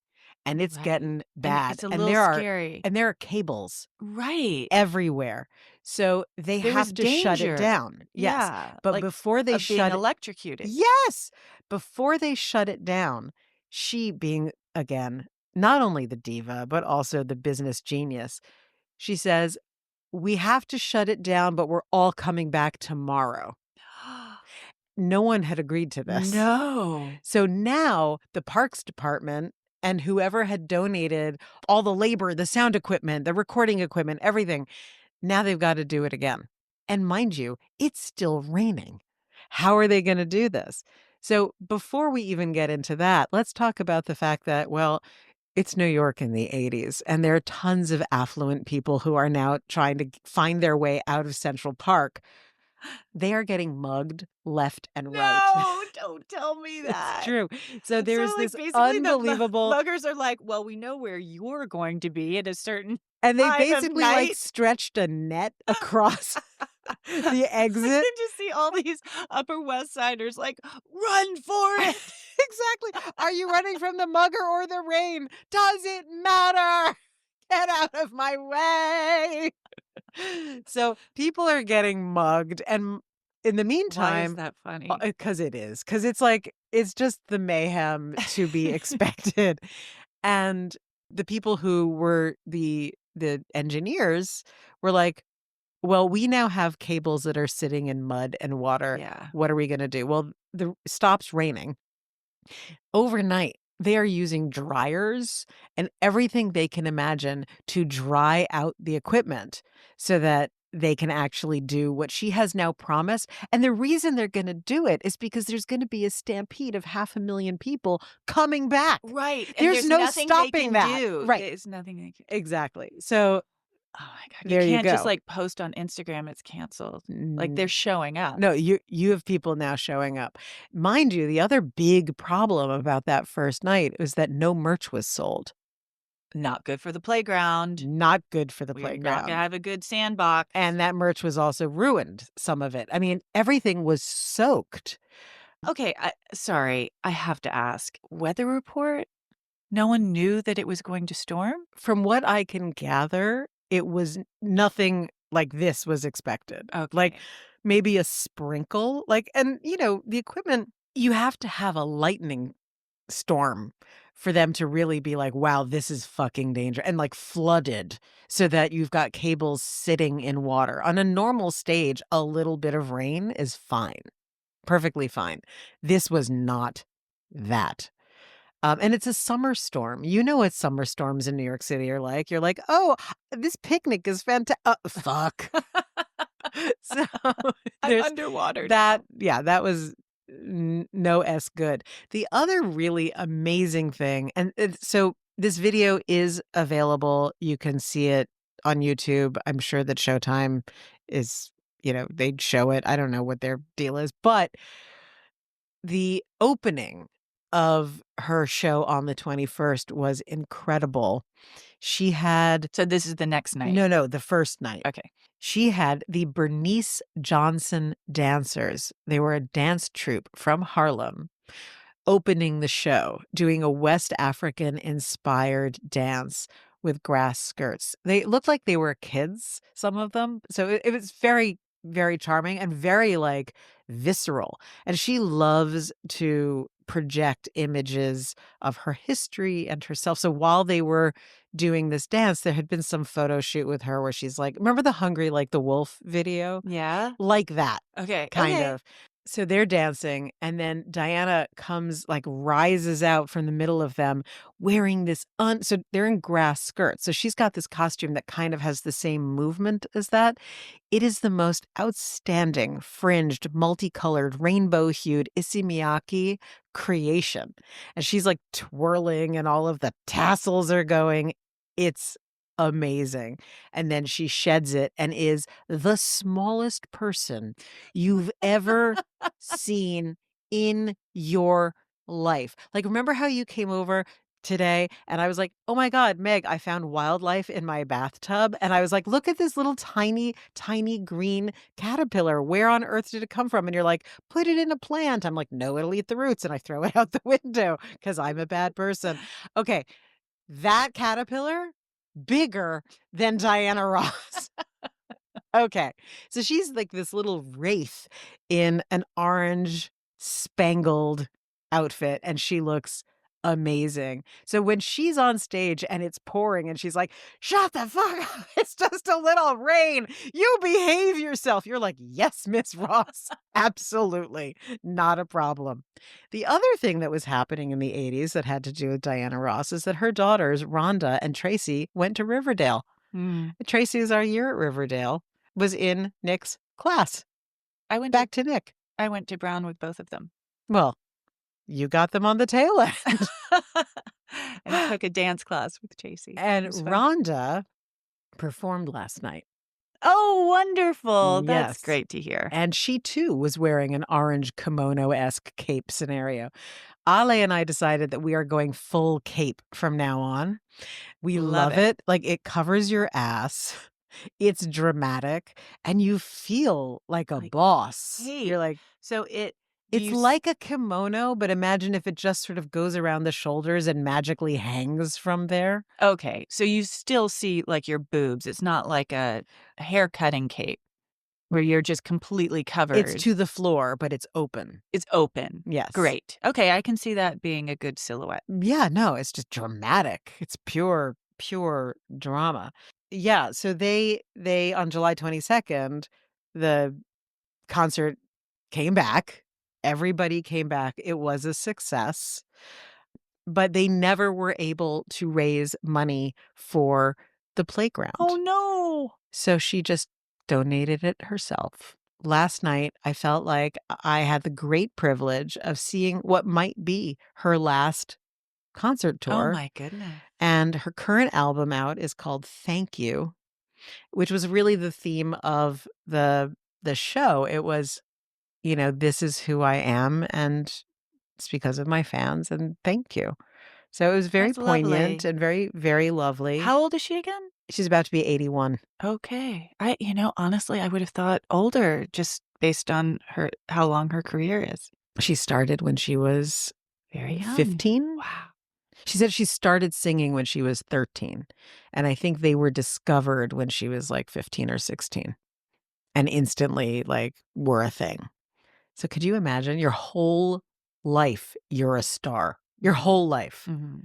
Speaker 2: and it's
Speaker 1: Right.
Speaker 2: getting
Speaker 1: And
Speaker 2: bad.
Speaker 1: it's a
Speaker 2: And
Speaker 1: little scary.
Speaker 2: there are cables
Speaker 1: Right.
Speaker 2: everywhere. So they
Speaker 1: There was
Speaker 2: have to shut it
Speaker 1: danger.
Speaker 2: down. Yes.
Speaker 1: Yeah,
Speaker 2: But
Speaker 1: like,
Speaker 2: before they
Speaker 1: of being
Speaker 2: shut it
Speaker 1: electrocuted.
Speaker 2: Yes! Before they shut it down, she being, again, not only the diva, but also the business genius, she says, "We have to shut it down, but we're all coming back tomorrow." No one had agreed to this.
Speaker 1: No.
Speaker 2: So now the parks department and whoever had donated all the labor, the sound equipment, the recording equipment, everything, now they've got to do it again. And mind you, it's still raining. How are they going to do this? So before we even get into that, let's talk about the fact that, well, it's New York in the 80s, and there are tons of affluent people who are now trying to find their way out of Central Park. They are getting mugged left and right.
Speaker 1: No, don't tell me
Speaker 2: It's
Speaker 1: that.
Speaker 2: true. So
Speaker 1: So,
Speaker 2: there's
Speaker 1: like,
Speaker 2: this
Speaker 1: basically, the
Speaker 2: unbelievable
Speaker 1: muggers are like, "Well, we know where you're going to be at a certain
Speaker 2: and they
Speaker 1: time of
Speaker 2: basically,
Speaker 1: night."
Speaker 2: stretched a net across the
Speaker 1: I
Speaker 2: exit.
Speaker 1: can just see all these Upper West Siders like, "Run for it."
Speaker 2: Exactly. Are you running from the mugger or the rain? Does it matter? Get out of my way. So people are getting mugged. And in the
Speaker 1: Why is
Speaker 2: meantime,
Speaker 1: that funny?
Speaker 2: because it's just the mayhem to be expected. And The people who were the engineers were like, "Well, we now have cables that are sitting in mud and water.
Speaker 1: Yeah.
Speaker 2: What are we gonna do?" Well, the stops raining. Overnight, they are using dryers and everything they can imagine to dry out the equipment so that they can actually do what she has now promised, and the reason they're gonna do it is because there's gonna be a stampede of 500,000 people coming back.
Speaker 1: Right, and
Speaker 2: There's
Speaker 1: there's
Speaker 2: no
Speaker 1: nothing they
Speaker 2: stopping
Speaker 1: can
Speaker 2: that.
Speaker 1: do.
Speaker 2: Right,
Speaker 1: There's nothing they can
Speaker 2: exactly. So,
Speaker 1: Oh my god, you
Speaker 2: there you
Speaker 1: can't just,
Speaker 2: go.
Speaker 1: like, post on Instagram, "It's canceled." Like, they're
Speaker 2: N
Speaker 1: showing up.
Speaker 2: No, you have people now showing up. Mind you, the other big problem about that first night was that no merch was sold.
Speaker 1: Not good for the playground.
Speaker 2: Not good for the
Speaker 1: We're not gonna
Speaker 2: playground.
Speaker 1: have a good sandbox.
Speaker 2: And that merch was also ruined, some of it. I mean, everything was soaked.
Speaker 1: Okay, sorry, I have to ask, weather report? No one knew that it was going to storm?
Speaker 2: From what I can gather, it was nothing like this was expected. Like,
Speaker 1: Okay.
Speaker 2: maybe a sprinkle, like and, the equipment you have to have a lightning storm for them to really be like, "Wow, this is fucking danger," and, like, flooded so that you've got cables sitting in water. On a normal stage, a little bit of rain is fine, perfectly fine. This was not that. And it's a summer storm. You know what summer storms in New York City are like. You're like, "Oh, this picnic is fuck." So,
Speaker 1: I'm
Speaker 2: there's
Speaker 1: underwater
Speaker 2: that
Speaker 1: now.
Speaker 2: yeah, that was n no S good. The other really amazing thing so this video is available, you can see it on YouTube. I'm sure that Showtime is they'd show it. I don't know what their deal is, but the opening of her show on the 21st was incredible. She had
Speaker 1: So this is the next night.
Speaker 2: no, the first night.
Speaker 1: Okay.
Speaker 2: She had the Bernice Johnson Dancers. They were a dance troupe from Harlem opening the show, doing a West African inspired dance with grass skirts. They looked like they were kids, some of them. So it was very, very charming and very like visceral. And she loves to project images of her history and herself. So while they were doing this dance, there had been some photo shoot with her where she's like, remember the Hungry Like the Wolf video?
Speaker 1: Yeah?
Speaker 2: Like that,
Speaker 1: Okay,
Speaker 2: kind
Speaker 1: okay.
Speaker 2: of. So they're dancing, and then Diana comes, like, rises out from the middle of them wearing this so they're in grass skirts, so she's got this costume that kind of has the same movement as that. It is the most outstanding, fringed, multicolored, rainbow-hued Issey Miyake creation, and she's, like, twirling, and all of the tassels are going. It's amazing, and then she sheds it and is the smallest person you've ever seen in your life. Like, remember how you came over today and I was like, "Oh my god, Meg, I found wildlife in my bathtub." And I was like, "Look at this little tiny, tiny green caterpillar. Where on earth did it come from?" And you're like, "Put it in a plant." I'm like, "No, it'll eat the roots." And I throw it out the window because 'cause I'm a bad person. Okay, that caterpillar, bigger than Diana Ross. Okay. So she's like this little wraith in an orange spangled outfit, and she looks amazing. So when she's on stage and it's pouring and she's like, "Shut the fuck up. It's just a little rain. You behave yourself." You're like, "Yes, Miss Ross. Absolutely. Not a problem." The other thing that was happening in the 80s that had to do with Diana Ross is that her daughters, Rhonda and Tracy, went to Riverdale.
Speaker 1: Mm.
Speaker 2: Tracy is our year at Riverdale, was in Nick's class.
Speaker 1: I went to
Speaker 2: Back to Nick.
Speaker 1: I went to Brown with both of them.
Speaker 2: Well, you got them on the tail end.
Speaker 1: And took a dance class with Chasey. It
Speaker 2: And
Speaker 1: was fun.
Speaker 2: Rhonda performed last night.
Speaker 1: Oh, wonderful. That's
Speaker 2: Yes.
Speaker 1: great to hear.
Speaker 2: And she too was wearing an orange kimono-esque cape scenario. Ale and I decided that we are going full cape from now on. We
Speaker 1: Love
Speaker 2: love
Speaker 1: it.
Speaker 2: it. Like, it covers your ass. It's dramatic, and you feel like a
Speaker 1: Like,
Speaker 2: boss.
Speaker 1: cape.
Speaker 2: You're like
Speaker 1: So it do
Speaker 2: it's
Speaker 1: you
Speaker 2: like a kimono, but imagine if it just sort of goes around the shoulders and magically hangs from there.
Speaker 1: okay, so you still see, like, your boobs. It's not like a hair cutting cape. Where you're just completely
Speaker 2: It's
Speaker 1: covered.
Speaker 2: to the floor, but it's open.
Speaker 1: It's open.
Speaker 2: Yes.
Speaker 1: Great. Okay, I can see that being a good silhouette.
Speaker 2: Yeah, no, it's just dramatic. It's pure drama. Yeah, so they on July 22nd, the concert came back. Everybody came back. It was a success, but they never were able to raise money for the playground.
Speaker 1: Oh, no.
Speaker 2: So she just donated it herself. Last night, I felt like I had the great privilege of seeing what might be her last concert
Speaker 1: Oh,
Speaker 2: tour.
Speaker 1: my goodness.
Speaker 2: And her current album out is called Thank You, which was really the theme of the show. It was, this is who I am, and it's because of my fans, and thank you. So it was very
Speaker 1: That's
Speaker 2: poignant
Speaker 1: lovely.
Speaker 2: and very, very lovely.
Speaker 1: How old is she again?
Speaker 2: She's about to be 81.
Speaker 1: Okay. Honestly, I would have thought older just based on how long her career is.
Speaker 2: She started when she was
Speaker 1: Very young.
Speaker 2: 15.
Speaker 1: Wow.
Speaker 2: She said she started singing when she was 13, and I think they were discovered when she was like 15 or 16 and instantly were a thing. So could you imagine your whole life you're a star? Your whole life.
Speaker 1: Mhm.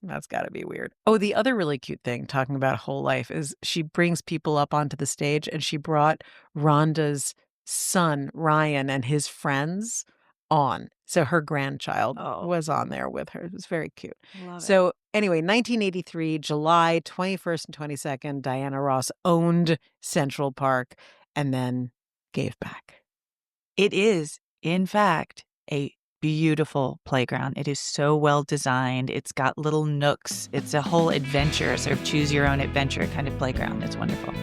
Speaker 2: That's got to be weird. Oh, the other really cute thing talking about whole life is she brings people up onto the stage, and she brought Rhonda's son, Ryan, and his friends on. So her grandchild was on there with her. It was very cute.
Speaker 1: Love it.
Speaker 2: So anyway, 1983, July 21st and 22nd, Diana Ross owned Central Park and then gave back.
Speaker 1: It is, in fact, a beautiful playground. It is so well designed. It's got little nooks. It's a whole adventure, sort of choose your own adventure kind of playground. It's wonderful.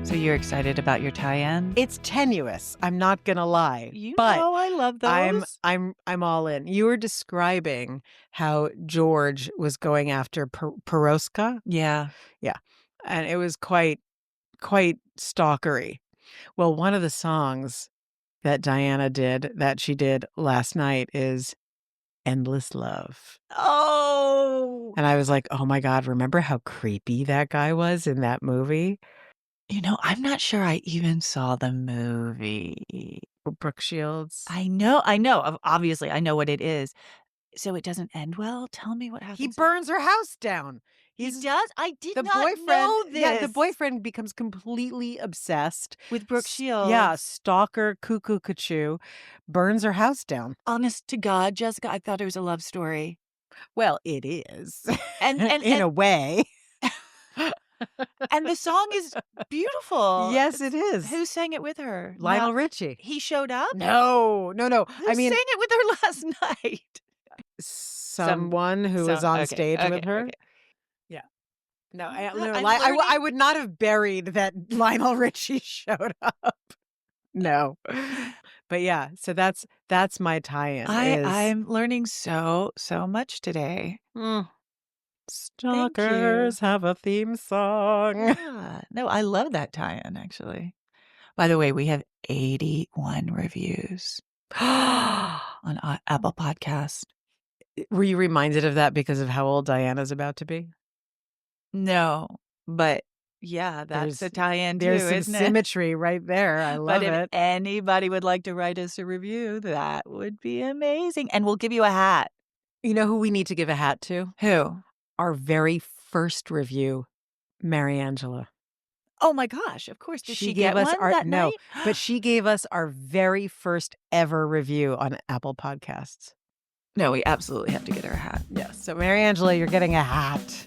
Speaker 1: So you're excited about your tie-in?
Speaker 2: It's tenuous. I'm not gonna lie. But
Speaker 1: I love those.
Speaker 2: I'm all in. You were describing how George was going after Piroska.
Speaker 1: Yeah.
Speaker 2: Yeah. And it was quite stalkery. Well, one of the songs that Diana did that she did last night is Endless Love.
Speaker 1: Oh.
Speaker 2: And I was like, "Oh my God, remember how creepy that guy was in that movie?"
Speaker 1: I'm not sure I even saw the movie.
Speaker 2: Brooke Shields.
Speaker 1: I know. Obviously, I know what it is. So it doesn't end well? Tell me what happens.
Speaker 2: He burns her house down.
Speaker 1: He does? I did
Speaker 2: The
Speaker 1: not
Speaker 2: boyfriend,
Speaker 1: know this.
Speaker 2: yeah, the boyfriend becomes completely obsessed
Speaker 1: With Brooke Shields.
Speaker 2: Yeah, stalker, cuckoo, cuckoo, burns her house down.
Speaker 1: Honest to God, Jessica, I thought it was a love story.
Speaker 2: Well, it is,
Speaker 1: And
Speaker 2: in a way.
Speaker 1: And the song is beautiful.
Speaker 2: Yes, it is.
Speaker 1: Who sang it with her?
Speaker 2: Lionel
Speaker 1: Now,
Speaker 2: Richie.
Speaker 1: he showed up?
Speaker 2: No.
Speaker 1: Who sang it with her last night?
Speaker 2: Someone who was on stage with her.
Speaker 1: Okay.
Speaker 2: Yeah. No,
Speaker 1: I'm
Speaker 2: I would not have buried that Lionel Richie showed up. No. But yeah, so that's my tie-in.
Speaker 1: I'm learning so much today.
Speaker 2: Stalkers have a theme song.
Speaker 1: Yeah. No, I love that tie-in, actually. By the way, we have 81 reviews on Apple Podcasts.
Speaker 2: Were you reminded of that because of how old Diana's about to be?
Speaker 1: No, but yeah, that's a tie-in too,
Speaker 2: There's some
Speaker 1: isn't it?
Speaker 2: symmetry right there. I love
Speaker 1: But if
Speaker 2: it.
Speaker 1: anybody would like to write us a review, that would be amazing. And we'll give you a hat.
Speaker 2: You know who we need to give a hat to?
Speaker 1: Who?
Speaker 2: Our very first review, Mary Angela.
Speaker 1: Oh my gosh, of course. Did she
Speaker 2: gave
Speaker 1: get
Speaker 2: us
Speaker 1: one that
Speaker 2: no,
Speaker 1: night?
Speaker 2: but she gave us our very first ever review on Apple Podcasts.
Speaker 1: No, we absolutely have to get her a hat.
Speaker 2: Yes. So Mary Angela, you're getting a hat.